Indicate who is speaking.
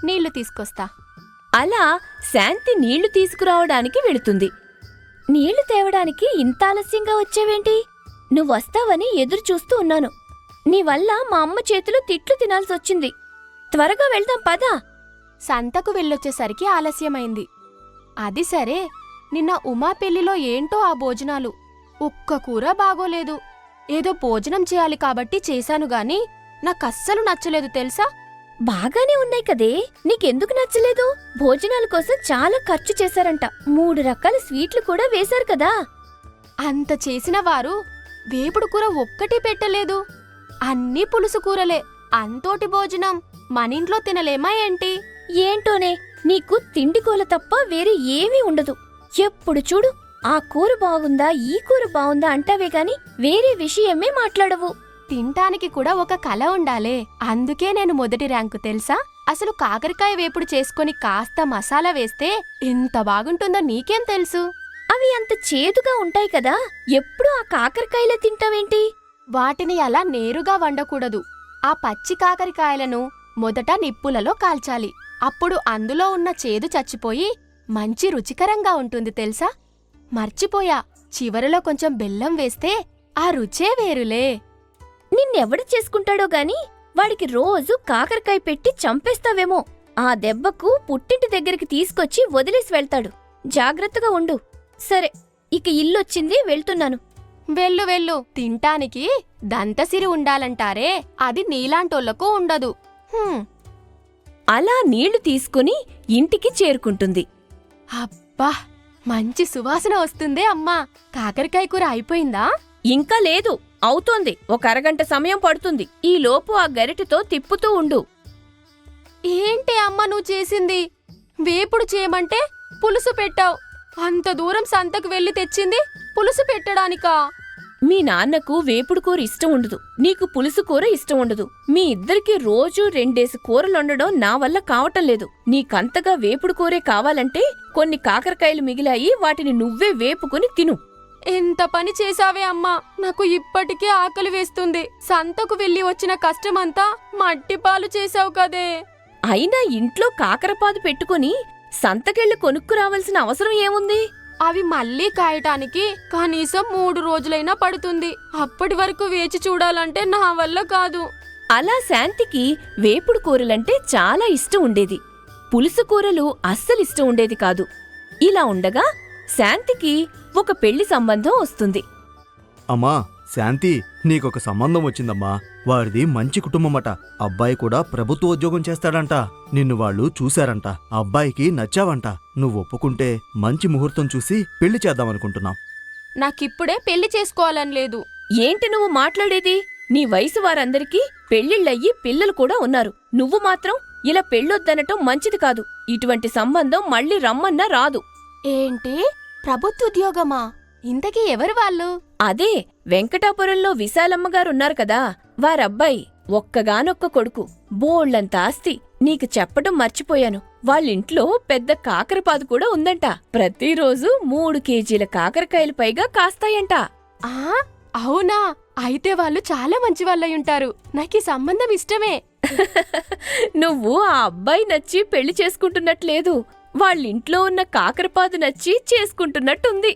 Speaker 1: నీళ్లు తీసుకొస్తా.
Speaker 2: అలా శాంతి నీళ్లు తీసుకురావడానికి వెళుతుంది. నీళ్లు తేవడానికి ఇంత ఆలస్యంగా వచ్చావేంటి? నువ్వొస్తావని ఎదురుచూస్తూ ఉన్నాను. నీవల్ల మా అమ్మ చేతిలో తిట్లు తినాల్సొచ్చింది. త్వరగా వెళ్దాం పదా.
Speaker 1: సంతకు వెళ్ళొచ్చేసరికి ఆలస్యమైంది. అది సరే, నిన్న ఉమా పెళ్లిలో ఏంటో ఆ భోజనాలు. ఒక్క కూర బాగోలేదు. ఏదో భోజనం చేయాలి కాబట్టి చేశానుగాని నాకస్సలు నచ్చలేదు తెలుసా?
Speaker 2: బాగానే ఉన్నాయి కదే, నీకెందుకు నచ్చలేదు? భోజనాల కోసం చాలా ఖర్చు చేశారంట. 3 రకాల స్వీట్లు కూడా వేశారు కదా.
Speaker 1: అంత చేసిన వారు వేపుడు కూర ఒక్కటి పెట్టలేదు. అన్నీ పులుసు కూరలే. అంతోటి భోజనం మనింట్లో తినలేమా ఏంటి?
Speaker 2: ఏంటోనే, నీకు తిండికోల తప్ప వేరే ఏమీ ఉండదు. ఎప్పుడు చూడు ఆ కూర బాగుందా ఈ కూర బాగుందా అంటావే గాని వేరే విషయమే మాట్లాడవు.
Speaker 1: తింటానికి కూడా ఒక కళ ఉండాలే. అందుకే నేను మొదటి ర్యాంకు తెలుసా? అసలు కాకరకాయ వేపుడు చేసుకొని కాస్త మసాలా వేస్తే ఎంత బాగుంటుందో నీకేం తెలుసు?
Speaker 2: అవి అంత చేదుగా ఉంటాయి కదా, ఎప్పుడు ఆ కాకరకాయలే తింటావేంటి?
Speaker 1: వాటిని అలా నేరుగా వండకూడదు. ఆ పచ్చి కాకరకాయలను మొదట నిప్పులలో కాల్చాలి. అప్పుడు అందులో ఉన్న చేదు చచ్చిపోయి మంచి రుచికరంగా ఉంటుంది తెలుసా? మర్చిపోయా, చివరిలో కొంచెం బెల్లం వేస్తే ఆ రుచే వేరులే.
Speaker 2: నిన్నెవడు చేసుకుంటాడో గాని వాడికి రోజు కాకరకాయ పెట్టి చంపేస్తావేమో. ఆ దెబ్బకు పుట్టింటి దగ్గరికి తీసుకొచ్చి వదిలేసి వెళ్తాడు. జాగ్రత్తగా ఉండు. సరే, ఇక ఇల్లొచ్చింది, వెళ్తున్నాను.
Speaker 1: వెళ్ళు వెళ్ళు. తింటానికి దంతసిరి ఉండాలంటారే, అది నీలాంటోళ్లకు ఉండదు.
Speaker 2: అలా నీళ్లు తీసుకుని ఇంటికి చేరుకుంటుంది.
Speaker 1: అబ్బా, మంచి సువాసన వస్తుందే అమ్మా. కాకరకాయ కూర అయిపోయిందా?
Speaker 2: ఇంకా లేదు, అవుతోంది. ఒక అరగంట సమయం పడుతుంది. ఈలోపు ఆ గరిటెతో తిప్పుతూ ఉండు.
Speaker 1: ఏంటి అమ్మ నువ్వు చేసింది? వేపుడు చేయమంటే పులుసు పెట్టావు. అంత దూరం సంతకు వెళ్లి తెచ్చింది పులుసు పెట్టడానికా?
Speaker 2: మీ నాన్నకు వేపుడు కూర ఇష్టం ఉండదు, నీకు పులుసు కూర ఇష్టం ఉండదు. మీ ఇద్దరికి రోజూ 2 కూరలొండడం నా వల్ల కావటం లేదు. నీకంతగా వేపుడు కూరే కావాలంటే కొన్ని కాకరకాయలు మిగిలాయి, వాటిని నువ్వే వేపుకుని తిను.
Speaker 1: ఎంత పని చేశావే అమ్మా, నాకు ఇప్పటికే ఆకలి వేస్తుంది. సంతకు వెళ్లి వచ్చిన కష్టమంతా మట్టిపాలు చేశావు కదే.
Speaker 2: అయినా ఇంట్లో కాకరపాదు పెట్టుకుని సంతకెళ్ళి కొనుక్కురావాల్సిన అవసరం ఏముంది?
Speaker 1: అవి మళ్ళీ కాయటానికి కనీసం 3 రోజులైనా పడుతుంది. అప్పటి వరకు వేచి చూడాలంటే నా వల్ల కాదు.
Speaker 2: అలా శాంతికి వేపుడు కూరలంటే చాలా ఇష్టం ఉండేది. పులుసు కూరలు అస్సలిష్టం ఉండేది కాదు. ఇలా ఉండగా శాంతికి ఒక పెళ్లి సంబంధం వస్తుంది.
Speaker 3: అమ్మా శాంతి, నీకొక సంబంధం వచ్చిందమ్మా. వాడిది మంచి కుటుంబమట. అబ్బాయి కూడా ప్రభుత్వ ఉద్యోగం చేస్తాడంట. నిన్ను వాళ్ళు చూశారంట. అబ్బాయికి నచ్చావంట. నువ్వు ఒప్పుకుంటే మంచి ముహూర్తం చూసి పెళ్లి చేద్దామనుకుంటున్నాం.
Speaker 1: నాకిప్పుడే పెళ్లి చేసుకోవాలని లేదు.
Speaker 2: ఏంటి నువ్వు మాట్లాడేది? నీ వయసు వారందరికీ పెళ్లిళ్ళయ్యి పిల్లలు కూడా ఉన్నారు. నువ్వు మాత్రం ఇలా పెళ్ళొద్దనటం మంచిది కాదు. ఇటువంటి సంబంధం మళ్ళీ రమ్మన్నా రాదు.
Speaker 1: ఏంటి, ప్రభుత్వ ఉద్యోగమా? ఇంతకీ ఎవరు వాళ్ళు?
Speaker 2: అదే వెంకటాపురంలో విశాలమ్మగారున్నారు కదా, వారబ్బాయి. ఒక్కగానొక్క కొడుకు, బోళ్లంత ఆస్తి. నీకు చెప్పడం మర్చిపోయాను, వాళ్ళింట్లో పెద్ద కాకరపాదు కూడా ఉందంట. ప్రతిరోజు 3 కేజీల కాకరకాయలు పైగా కాస్తాయంట.
Speaker 1: ఆ అవునా? అయితే వాళ్ళు చాలా మంచి వాళ్ళయుంటారు. నాకీ సంబంధం ఇష్టమే.
Speaker 2: నువ్వు ఆ అబ్బాయి నచ్చి పెళ్లి చేసుకుంటున్నట్లేదు, వాళ్ళింట్లో ఉన్న కాకరపాదు నచ్చి చేసుకుంటున్నట్టుంది.